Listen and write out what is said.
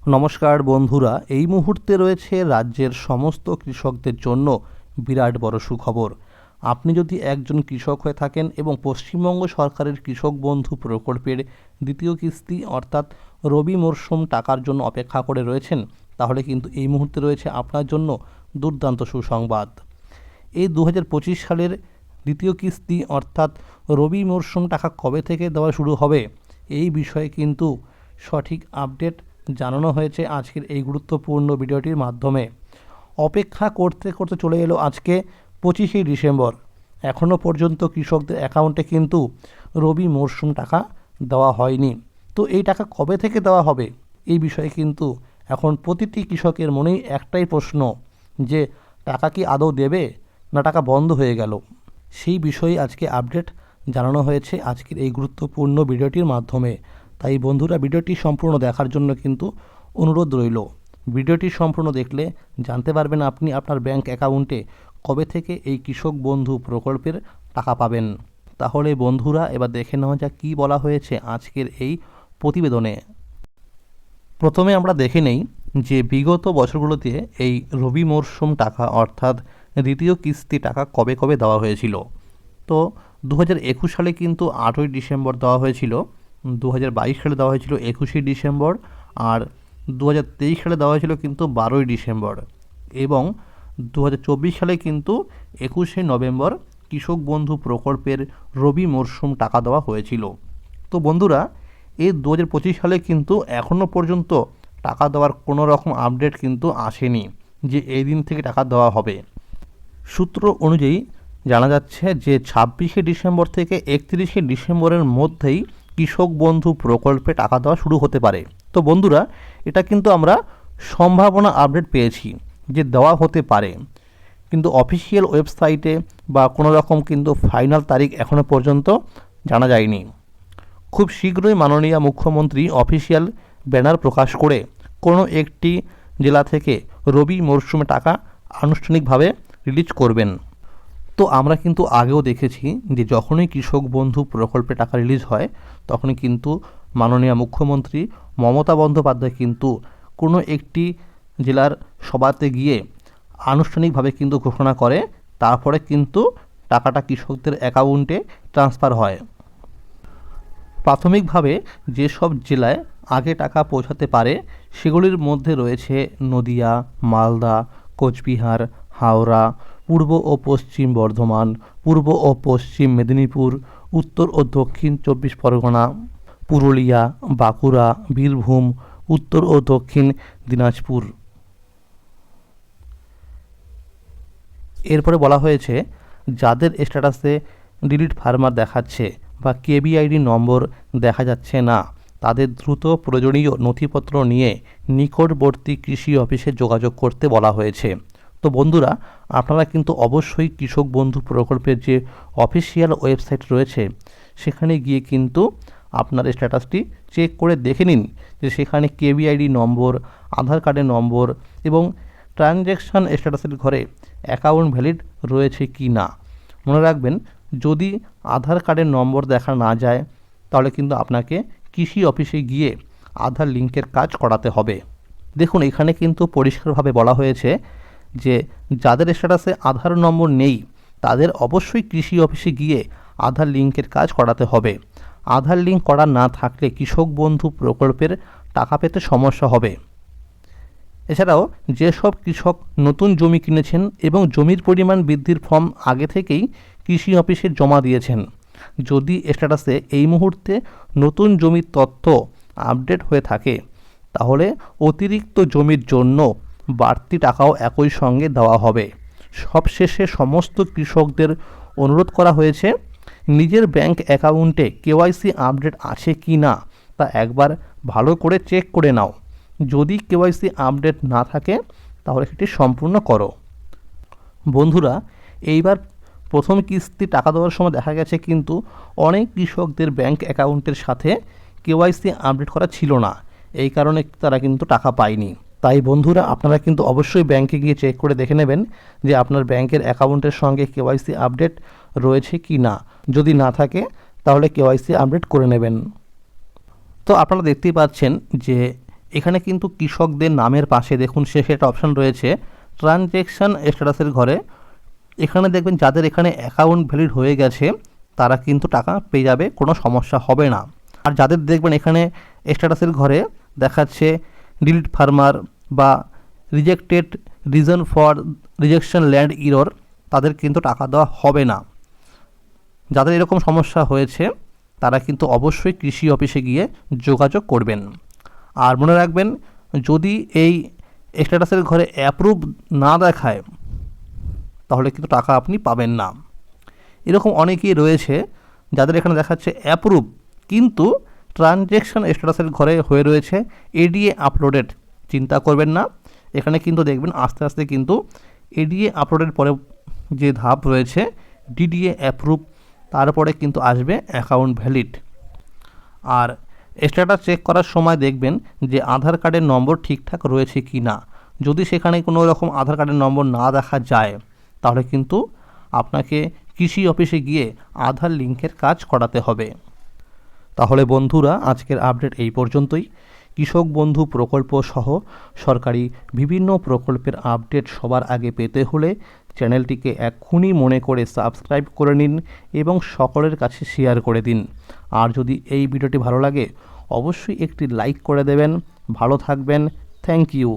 নমস্কার বন্ধুরা, এই মুহূর্তে রয়েছে রাজ্যের সমস্ত কৃষকদের জন্য বিরাট বড় সুখবর। আপনি যদি একজন কৃষক হয়ে থাকেন এবং পশ্চিমবঙ্গ সরকারের কৃষক বন্ধু প্রকল্পের দ্বিতীয় কিস্তি অর্থাৎ রবি মরশুম টাকার জন্য অপেক্ষা করে রয়েছেন, তাহলে কিন্তু এই মুহূর্তে রয়েছে আপনার জন্য দুর্দান্ত সুসংবাদ। এই 2025 সালের দ্বিতীয় কিস্তি অর্থাৎ রবি মরশুম টাকা কবে থেকে দেওয়া শুরু হবে, এই বিষয়ে কিন্তু সঠিক আপডেট জানানো হয়েছে আজকের এই গুরুত্বপূর্ণ ভিডিওটির মাধ্যমে। অপেক্ষা করতে করতে চলে এলো আজকে 25শে ডিসেম্বর। এখনও পর্যন্ত কৃষকদের অ্যাকাউন্টে কিন্তু রবি মরশুম টাকা দেওয়া হয়নি। তো এই টাকা কবে থেকে দেওয়া হবে, এই বিষয়ে কিন্তু এখন প্রতিটি কৃষকের মনেই একটাই প্রশ্ন, যে টাকা কি আদৌ দেবে না টাকা বন্ধ হয়ে গেল। সেই বিষয়ে আজকে আপডেট জানানো হয়েছে আজকের এই গুরুত্বপূর্ণ ভিডিওটির মাধ্যমে। তাই বন্ধুরা, ভিডিওটি সম্পূর্ণ দেখার জন্য কিন্তু অনুরোধ রইল। ভিডিওটি সম্পূর্ণ দেখলে জানতে পারবেন আপনি আপনার ব্যাংক অ্যাকাউন্টে কবে থেকে এই কৃষক বন্ধু প্রকল্পের টাকা পাবেন। তাহলে বন্ধুরা, এবার দেখে নেওয়া যাক কী বলা হয়েছে আজকের এই প্রতিবেদনে। প্রথমে আমরা দেখে নেই যে বিগত বছরগুলোতে এই রবি মরশুম টাকা অর্থাৎ দ্বিতীয় কিস্তি টাকা কবে কবে দেওয়া হয়েছিল। তো 2021 সালে কিন্তু 8ই ডিসেম্বর দেওয়া হয়েছিল, 2022 সালে দেওয়া হয়েছিল 21শে ডিসেম্বর, আর 2023 সালে দেওয়া হয়েছিল কিন্তু 12ই ডিসেম্বর, এবং 2024 সালে কিন্তু 21শে নভেম্বর কৃষক বন্ধু প্রকল্পের রবি মরশুম টাকা দেওয়া হয়েছিল। তো বন্ধুরা, এই 2025 সালে কিন্তু এখনও পর্যন্ত টাকা দেওয়ার কোনো রকম আপডেট কিন্তু আসেনি যে এই দিন থেকে টাকা দেওয়া হবে। সূত্র অনুযায়ী জানা যাচ্ছে যে 26শে ডিসেম্বর থেকে 31শে ডিসেম্বরের মধ্যেই কৃষক বন্ধু প্রকল্পে টাকা দেওয়া শুরু হতে পারে। তো বন্ধুরা, এটা কিন্তু আমরা সম্ভাবনা আপডেট পেয়েছি যে দেওয়া হতে পারে, কিন্তু অফিসিয়াল ওয়েবসাইটে বা কোনো রকম কিন্তু ফাইনাল তারিখ এখনও পর্যন্ত জানা যায়নি। খুব শীঘ্রই মাননীয় মুখ্যমন্ত্রী অফিসিয়াল ব্যানার প্রকাশ করে কোনো একটি জেলা থেকে রবি মরশুমে টাকা আনুষ্ঠানিকভাবে রিলিজ করবেন। তো আমরা কিন্তু আগেও দেখেছি যে যখনই কৃষক বন্ধু প্রকল্পে টাকা রিলিজ হয়, তখনই কিন্তু মাননীয় মুখ্যমন্ত্রী মমতা বন্দ্যোপাধ্যায় কিন্তু কোনো একটি জেলার সভাতে গিয়ে আনুষ্ঠানিকভাবে কিন্তু ঘোষণা করে, তারপরে কিন্তু টাকাটা কৃষকদের অ্যাকাউন্টে ট্রান্সফার হয়। প্রাথমিকভাবে যেসব জেলায় আগে টাকা পৌঁছাতে পারে সেগুলির মধ্যে রয়েছে নদিয়া, মালদা, কোচবিহার, হাওড়া, পূর্ব ও পশ্চিম বর্ধমান, পূর্ব ও পশ্চিম মেদিনীপুর, উত্তর ও দক্ষিণ 24 পরগনা, পুরুলিয়া, বাঁকুড়া, বীরভূম, উত্তর ও দক্ষিণ দিনাজপুর। এরপরে বলা হয়েছে যাদের স্ট্যাটাসে ডিলিট ফার্মার দেখাচ্ছে বা কেবিআইডি নম্বর দেখা যাচ্ছে না, তাদের দ্রুত প্রয়োজনীয় নথিপত্র নিয়ে নিকটবর্তী কৃষি অফিসে যোগাযোগ করতে বলা হয়েছে। তো বন্ধুরা, আপনারা কিন্তু অবশ্যই কৃষক বন্ধু প্রকল্পের যে অফিসিয়াল ওয়েবসাইট রয়েছে সেখানে গিয়ে কিন্তু আপনার স্ট্যাটাসটি চেক করে দেখে নিন যে সেখানে কেবিআইডি নম্বর, আধার কার্ডের নম্বর এবং ট্রানজ্যাকশান স্ট্যাটাসের ঘরে অ্যাকাউন্ট ভ্যালিড রয়েছে কি না। মনে রাখবেন, যদি আধার কার্ডের নম্বর দেখা না যায় তাহলে কিন্তু আপনাকে কৃষি অফিসে গিয়ে আধার লিঙ্কের কাজ করাতে হবে। দেখুন, এখানে কিন্তু পরিষ্কারভাবে বলা হয়েছে যে যাদের স্ট্যাটাসে আধার নম্বর নেই তাদের অবশ্যই কৃষি অফিসে গিয়ে আধার লিঙ্কের কাজ করাতে হবে। আধার লিঙ্ক করা না থাকলে কৃষক বন্ধু প্রকল্পের টাকা পেতে সমস্যা হবে। এছাড়াও যেসব কৃষক নতুন জমি কিনেছেন এবং জমির পরিমাণ বৃদ্ধির ফর্ম আগে থেকেই কৃষি অফিসে জমা দিয়েছেন, যদি স্ট্যাটাসে এই মুহূর্তে নতুন জমির তথ্য আপডেট হয়ে থাকে তাহলে অতিরিক্ত জমির জন্য বাড়তি টাকাও একই সঙ্গে দেওয়া হবে। সবশেষে সমস্ত কৃষকদের অনুরোধ করা হয়েছে নিজের ব্যাংক অ্যাকাউন্টে কেওয়াইসি আপডেট আছে কি না তা একবার ভালো করে চেক করে নাও। যদি কেওয়াইসি আপডেট না থাকে তাহলে সেটি সম্পূর্ণ করো। বন্ধুরা, এইবার প্রথম কিস্তি টাকা দেওয়ার সময় দেখা গেছে কিন্তু অনেক কৃষকদের ব্যাংক অ্যাকাউন্টের সাথে কেওয়াইসি আপডেট করা ছিল না, এই কারণে তারা কিন্তু টাকা পায়নি। তাই বন্ধুরা, আপনারা কিন্তু অবশ্যই ব্যাংকে গিয়ে চেক করে দেখে নেবেন যে আপনার ব্যাংকের অ্যাকাউন্টের সঙ্গে কেওয়াইসি আপডেট রয়েছে কি না। যদি না থাকে তাহলে কেওয়াইসি আপডেট করে নেবেন। তো আপনারা দেখতেই পাচ্ছেন যে এখানে কিন্তু কৃষকদের নামের পাশে দেখুন শেষে একটা অপশান রয়েছে ট্রানজ্যাকশান স্ট্যাটাসের ঘরে। এখানে দেখবেন যাদের এখানে অ্যাকাউন্ট ভ্যালিড হয়ে গেছে তারা কিন্তু টাকা পেয়ে যাবে, কোনো সমস্যা হবে না। আর যাদের দেখবেন এখানে স্ট্যাটাসের ঘরে দেখাচ্ছে ডিলিট ফার্মার বা rejected reason for rejection land error, তাদের কিন্তু টাকা দেওয়া হবে না। যাদের এরকম সমস্যা হয়েছে তারা কিন্তু অবশ্যই কৃষি অফিসে গিয়ে যোগাযোগ করবেন। আর মনে রাখবেন, যদি এই স্ট্যাটাসের ঘরে অ্যাপ্রুভ না দেখায় তাহলে কিন্তু টাকা আপনি পাবেন না। এরকম অনেকেই রয়েছে যাদের এখানে দেখাচ্ছে অ্যাপ্রুভ, কিন্তু ট্রানজ্যাকশান স্ট্যাটাসের ঘরে হয়ে রয়েছে এডিএ আপলোডেড। চিন্তা করবেন না, এখানে কিন্তু দেখবেন আস্তে আস্তে কিন্তু এডিএ আপলোডের পরে যে ধাপ রয়েছে ডিডিএ অ্যাপ্রুভ, তারপরে কিন্তু আসবে অ্যাকাউন্ট ভ্যালিড। আর স্ট্যাটাস চেক করার সময় দেখবেন যে আধার কার্ডের নম্বর ঠিকঠাক রয়েছে কি না। যদি সেখানে কোনো রকম আধার কার্ডের নম্বর না দেখা যায় তাহলে কিন্তু আপনাকে কৃষি অফিসে গিয়ে আধার লিঙ্কের কাজ করাতে হবে। তাহলে বন্ধুরা, আজকের আপডেট এই পর্যন্তই। কৃষক বন্ধু প্রকল্প সহ সরকারি বিভিন্ন প্রকল্পের আপডেট সবার আগে পেতে হলে চ্যানেলটিকে এক্ষুনি মনে করে সাবস্ক্রাইব করে নিন এবং সকলের কাছে শেয়ার করে দিন। আর যদি এই ভিডিওটি ভালো লাগে অবশ্যই একটি লাইক করে দেবেন। ভালো থাকবেন। Thank you.